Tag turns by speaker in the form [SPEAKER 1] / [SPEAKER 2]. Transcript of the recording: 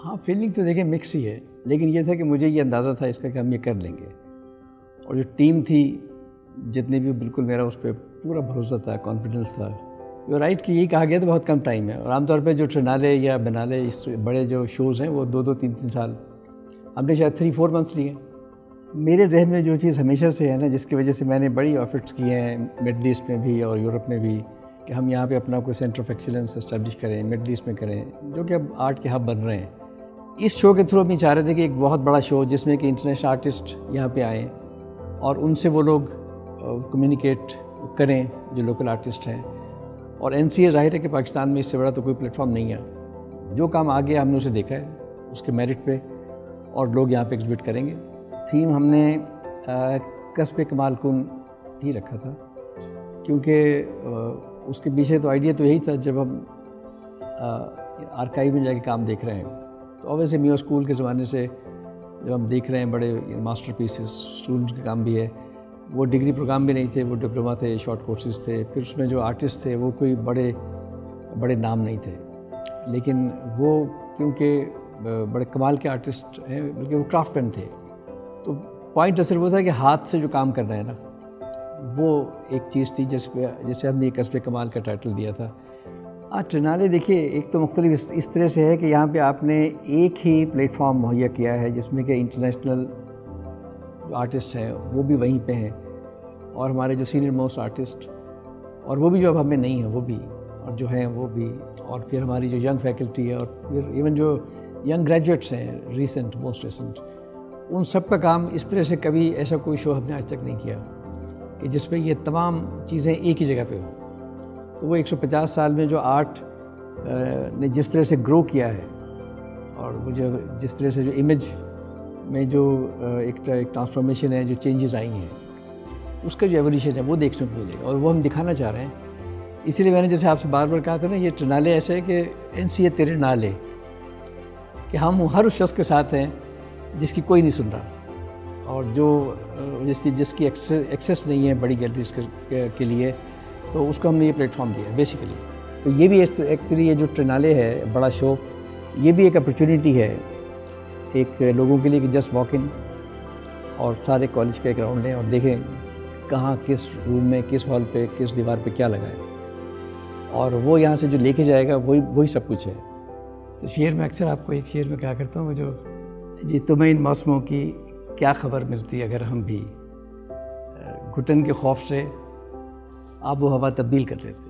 [SPEAKER 1] ہاں فیلنگ تو دیکھیں مکس ہی ہے، لیکن یہ تھا کہ مجھے یہ اندازہ تھا اس کا کہ ہم یہ کر لیں گے، اور جو ٹیم تھی جتنے بھی بالکل میرا اس پہ پورا بھروسہ تھا، کانفیڈنس تھا. یو رائٹ کہ یہی کہا گیا تو بہت کم ٹائم ہے، اور عام طور پہ جو ٹرینالے یا بنالے اس بڑے جو شوز ہیں وہ 2-3 سال، ہم نے شاید 3-4 منتھس لیے. میرے ذہن میں جو چیز ہمیشہ سے ہے نا، جس کی وجہ سے میں نے بڑی ایفرٹس کیے ہیں مڈل ایسٹ میں بھی اور یورپ میں بھی، کہ ہم یہاں پہ اپنا کوئی سینٹر آف ایکسیلنس اسٹیبلش کریں، مڈل ایسٹ میں کریں، جو کہ اب آرٹ کے ہب بن رہے ہیں. اس شو کے تھرو ہم یہ چاہ رہے تھے کہ ایک بہت بڑا شو جس میں کہ انٹرنیشنل آرٹسٹ یہاں پہ آئیں اور ان سے وہ لوگ کمیونیکیٹ کریں جو لوکل آرٹسٹ ہیں. اور این سی اے ظاہر ہے کہ پاکستان میں اس سے بڑا تو کوئی پلیٹ فارم نہیں ہے. جو کام آگے ہم نے اسے دیکھا ہے اس کے میرٹ پہ، اور لوگ یہاں پہ ایگزبٹ کریں گے. تھیم ہم نے کسب کمال کن ہی رکھا تھا، کیونکہ اس کے پیچھے تو آئیڈیا تو یہی تھا. جب ہم آرکائیو میں جا کے کام دیکھ رہے ہیں تو اویسے میو اسکول کے زمانے سے جب ہم دیکھ رہے ہیں بڑے ماسٹر پیسز اسٹوڈنٹس کے کام بھی ہے، وہ ڈگری پروگرام بھی نہیں تھے، وہ ڈپلوما تھے، شارٹ کورسز تھے. پھر اس میں جو آرٹسٹ تھے وہ کوئی بڑے نام نہیں تھے، لیکن وہ کیونکہ بڑے کمال کے آرٹسٹ ہیں، بلکہ وہ کرافٹ مین تھے. تو پوائنٹ اصل وہ تھا کہ ہاتھ سے جو کام کر رہے ہیں نا، وہ ایک چیز تھی جسے ہم نے کسب کمال کا ٹائٹل دیا تھا. ٹرینالے دیکھیے ایک تو مختلف اس طرح سے ہے کہ یہاں پہ آپ نے ایک ہی پلیٹ فارم مہیا کیا ہے جس میں کہ انٹرنیشنل جو آرٹسٹ ہیں وہ بھی وہیں پہ ہیں، اور ہمارے جو سینئر موسٹ آرٹسٹ، اور وہ بھی جو اب ہمیں نہیں ہیں وہ بھی، اور جو ہیں وہ بھی، اور پھر ہماری جو ینگ فیکلٹی ہے، اور پھر ایون جو ینگ گریجویٹس ہیں موسٹ ریسنٹ، ان سب کا کام اس طرح سے کبھی ایسا کوئی شو ہم نے آج تک نہیں کیا کہ جس میں یہ تمام چیزیں ایک ہی جگہ پہ ہوں. تو وہ 150 سال میں جو آرٹ نے جس طرح سے گرو کیا ہے، اور وہ جو جس طرح سے جو امیج میں جو ایک ٹرانسفارمیشن ہے، جو چینجز آئی ہیں، اس کا جو ایولیوشن ہے وہ دیکھنے کو ملے گا، اور وہ ہم دکھانا چاہ رہے ہیں. اسی لیے میں نے جیسے آپ سے بار بار کہا تھا نا، یہ ٹرینالے ایسے ہے کہ این سی اے تیرے نالے، کہ ہم ہر اس شخص کے ساتھ ہیں جس کی کوئی نہیں سن رہا، اور جو جس کی ایکسیس نہیں ہے بڑی گیلریز کے لیے، تو اس کو ہم نے یہ پلیٹ فارم دیا بیسیکلی. تو یہ بھی ایکچولی یہ جو ٹرینالے ہے بڑا شو، یہ بھی ایک اپرچونیٹی ہے ایک لوگوں کے لیے کہ جسٹ واک ان اور سارے کالج کا ایک راؤنڈ لیں اور دیکھیں کہاں کس روم میں کس ہال پہ کس دیوار پہ کیا لگا ہے، اور وہ یہاں سے جو لے کے جائے گا وہی سب کچھ ہے. تو شعر میں اکثر آپ کو ایک شعر میں کہا کرتا ہوں، جو جی تمہیں ان موسموں کی کیا خبر ملتی اگر ہم بھی گھٹن کے خوف سے آب و ہوا تبدیل کر لیتے.